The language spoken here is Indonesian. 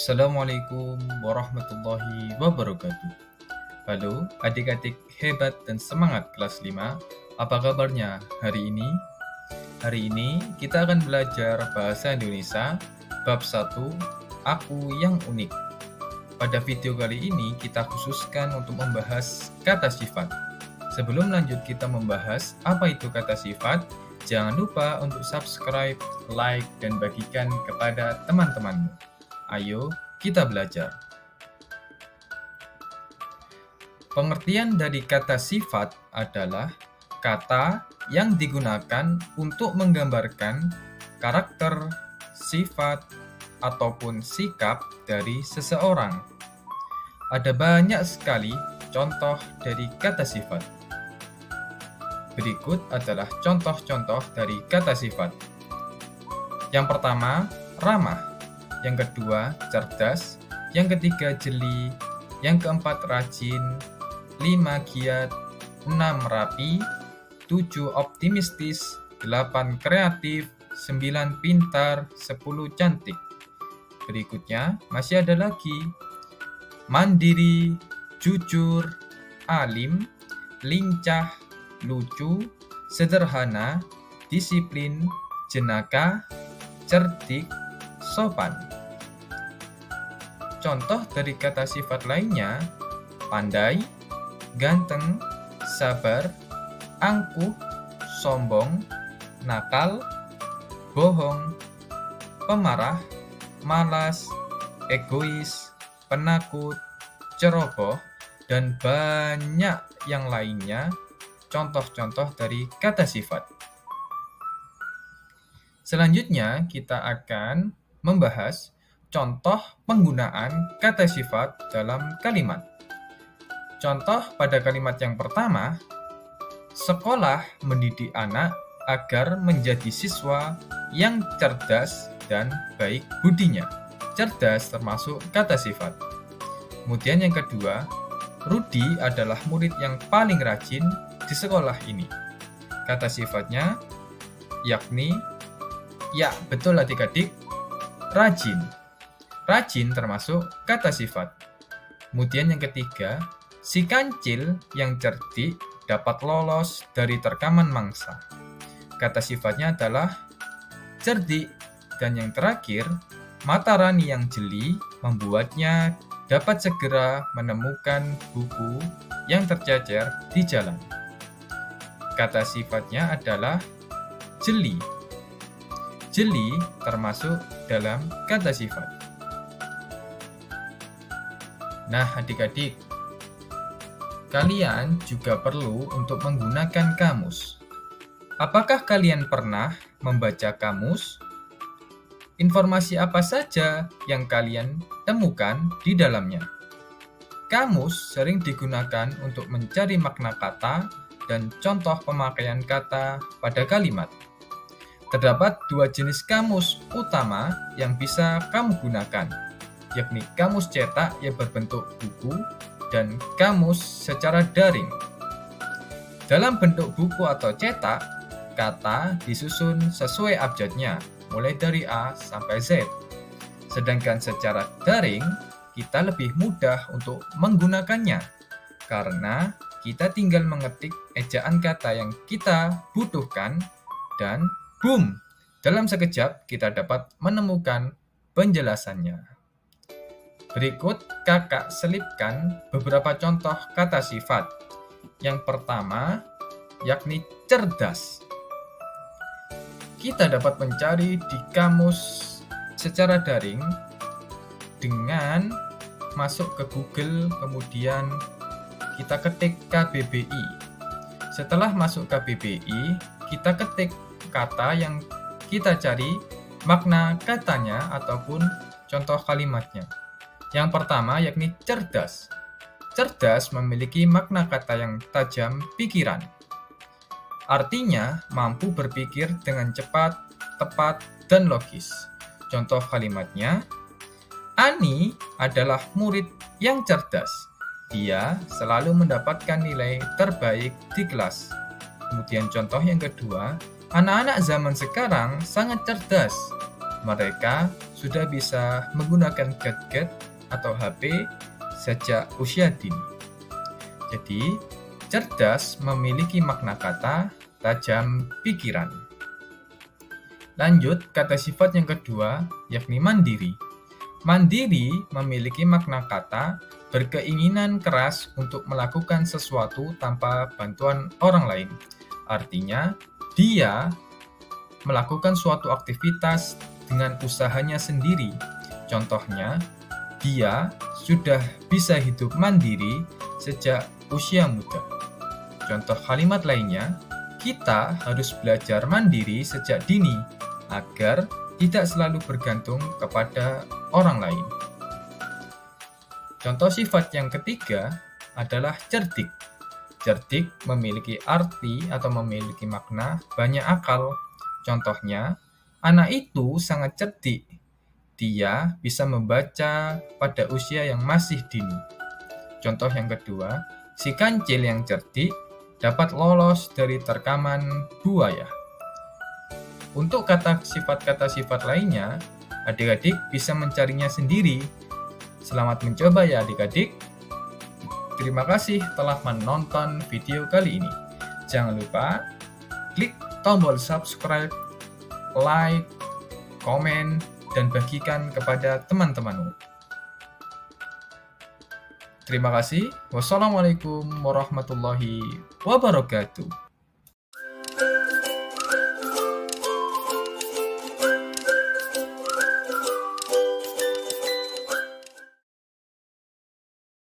Assalamualaikum warahmatullahi wabarakatuh. Halo adik-adik hebat dan semangat kelas 5. Apa kabarnya hari ini? Hari ini kita akan belajar bahasa Indonesia bab 1, Aku yang unik. Pada video kali ini kita khususkan untuk membahas kata sifat. Sebelum lanjut kita membahas apa itu kata sifat, jangan lupa untuk subscribe, like, dan bagikan kepada teman-temanmu. Ayo, kita belajar. Pengertian dari kata sifat adalah kata yang digunakan untuk menggambarkan karakter, sifat, ataupun sikap dari seseorang. Ada banyak sekali contoh dari kata sifat. Berikut adalah contoh-contoh dari kata sifat. Yang pertama, ramah. Yang kedua, cerdas. Yang ketiga, jeli. Yang keempat, rajin. 5, giat. 6, rapi. 7, optimistis. 8, kreatif. 9, pintar. 10, cantik. Berikutnya, masih ada lagi. Mandiri, jujur, alim, lincah, lucu, sederhana, disiplin, jenaka, cerdik, sopan. Contoh dari kata sifat lainnya, pandai, ganteng, sabar, angkuh, sombong, nakal, bohong, pemarah, malas, egois, penakut, ceroboh, dan banyak yang lainnya contoh-contoh dari kata sifat. Selanjutnya kita akan membahas contoh penggunaan kata sifat dalam kalimat. Contoh pada kalimat yang pertama, sekolah mendidik anak agar menjadi siswa yang cerdas dan baik budinya. Cerdas termasuk kata sifat. Kemudian yang kedua, Rudi adalah murid yang paling rajin di sekolah ini. Kata sifatnya yakni, ya betul adik-adik, rajin. Rajin termasuk kata sifat. Kemudian yang ketiga, si kancil yang cerdik dapat lolos dari terkaman mangsa. Kata sifatnya adalah cerdik. Dan yang terakhir, mata Rani yang jeli membuatnya dapat segera menemukan buku yang tercecer di jalan. Kata sifatnya adalah jeli. Jeli termasuk dalam kata sifat. Nah, adik-adik, kalian juga perlu untuk menggunakan kamus. Apakah kalian pernah membaca kamus? Informasi apa saja yang kalian temukan di dalamnya? Kamus sering digunakan untuk mencari makna kata dan contoh pemakaian kata pada kalimat. Terdapat 2 jenis kamus utama yang bisa kamu gunakan, yakni kamus cetak yang berbentuk buku dan kamus secara daring. Dalam bentuk buku atau cetak, kata disusun sesuai abjadnya, mulai dari A sampai Z. Sedangkan secara daring, kita lebih mudah untuk menggunakannya, karena kita tinggal mengetik ejaan kata yang kita butuhkan, dan boom, dalam sekejap kita dapat menemukan penjelasannya. Berikut kakak selipkan beberapa contoh kata sifat. Yang pertama, yakni cerdas. Kita dapat mencari di kamus secara daring dengan masuk ke Google, kemudian kita ketik KBBI. Setelah masuk KBBI, kita ketik kata yang kita cari, makna katanya ataupun contoh kalimatnya. Yang pertama yakni cerdas. Cerdas memiliki makna kata yang tajam pikiran. Artinya, mampu berpikir dengan cepat, tepat, dan logis. Contoh kalimatnya, Ani adalah murid yang cerdas. Dia selalu mendapatkan nilai terbaik di kelas. Kemudian contoh yang kedua, anak-anak zaman sekarang sangat cerdas. mereka sudah bisa menggunakan gadget atau HP sejak usia dini. Jadi, cerdas memiliki makna kata tajam pikiran. Lanjut, kata sifat yang kedua, yakni mandiri. Mandiri memiliki makna kata berkeinginan keras untuk melakukan sesuatu tanpa bantuan orang lain. Artinya, dia melakukan suatu aktivitas dengan usahanya sendiri. Contohnya, dia sudah bisa hidup mandiri sejak usia muda. Contoh kalimat lainnya, kita harus belajar mandiri sejak dini agar tidak selalu bergantung kepada orang lain. Contoh sifat yang ketiga adalah cerdik. Cerdik memiliki arti atau memiliki makna banyak akal. Contohnya, anak itu sangat cerdik. Dia bisa membaca pada usia yang masih dini. Contoh yang kedua, si kancil yang cerdik dapat lolos dari terkaman buaya. Untuk kata sifat lainnya, adik-adik bisa mencarinya sendiri. Selamat mencoba ya adik-adik. Terima kasih telah menonton video kali ini. Jangan lupa klik tombol subscribe, like, komen, dan bagikan kepada teman-temanmu. Terima kasih. Wassalamualaikum warahmatullahi wabarakatuh.